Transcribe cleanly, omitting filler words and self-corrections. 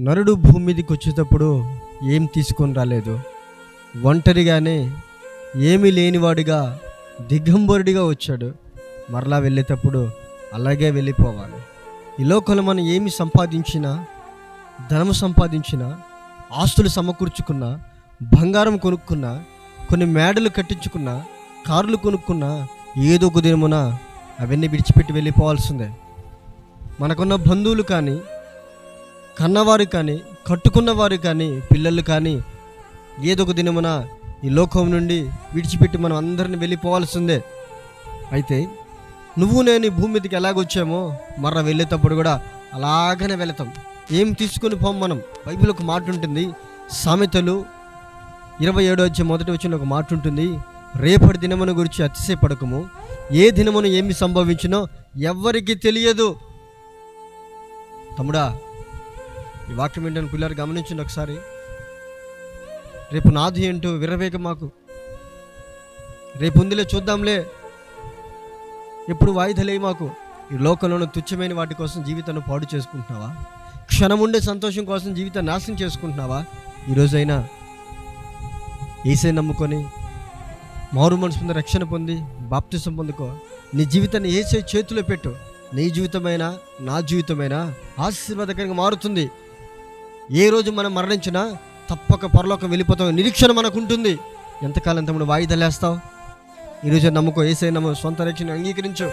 నరుడు భూమి మీదకి వచ్చేటప్పుడు ఏం తీసుకొని రాలేదు. ఒంటరిగానే ఏమీ లేనివాడిగా దిగంబరుడిగా వచ్చాడు. మరలా వెళ్ళేటప్పుడు అలాగే వెళ్ళిపోవాలి. ఈ లోకంలో మనం ఏమి సంపాదించినా, ధనము సంపాదించినా, ఆస్తులు సమకూర్చుకున్నా, బంగారం కొనుక్కున్నా, కొన్ని మేడలు కట్టించుకున్నా, కార్లు కొనుక్కున్నా, ఏదో ఒక దినమున అవన్నీ విడిచిపెట్టి వెళ్ళిపోవాల్సిందే. మనకున్న బంధువులు కానీ, కన్నవారు కానీ, కట్టుకున్నవారు కానీ, పిల్లలు కానీ ఏదో ఒక దినమున ఈ లోకం నుండి విడిచిపెట్టి మనం అందరిని వెళ్ళిపోవాల్సిందే. అయితే నువ్వు నేను ఈ భూమి మీదకి ఎలాగొచ్చామో మర్ర వెళ్ళేటప్పుడు కూడా అలాగనే వెళతాం. ఏం తీసుకొని పోం మనం. బైబిల్ ఒక మాట ఉంటుంది, సామెతలు 27:1 ఒక మాట ఉంటుంది, రేపటి దినమును గురించి అతిశయపడకము, ఏ దినమును ఏమి సంభవించినో ఎవ్వరికి తెలియదు. తమ్ముడా, ఈ వాక్యం ఏంటని పిల్లలు గమనించండి ఒకసారి. రేపు నాది ఏంటో విరవేగ మాకు, రేపు ఉందిలే చూద్దాంలే, ఎప్పుడు వాయిదలే మాకు. ఈ లోకంలోని తుచ్చమైన వాటి కోసం జీవితాన్ని పాడు చేసుకుంటున్నావా? క్షణం ఉండే సంతోషం కోసం జీవితాన్ని నాశనం చేసుకుంటున్నావా? ఈరోజైనా యేసే నమ్ముకొని మారు మనసు పొంది రక్షణ పొంది బాప్తిసం పొందుకో. నీ జీవితాన్ని యేసే చేతిలో పెట్టు. నీ జీవితమైనా నా జీవితమైనా ఆశీర్వాదకరంగా మారుతుంది. ఏ రోజు మనం మరణించినా తప్పక పరలోకం వెళ్ళిపోతాం నిరీక్షణ మనకు ఉంటుంది. ఎంతకాలం తమ్ముడు వాయిదాలేస్తావు? ఈరోజు నమ్ముకో, యేసే నమ్ము, సొంత రక్షణ అంగీకరించు.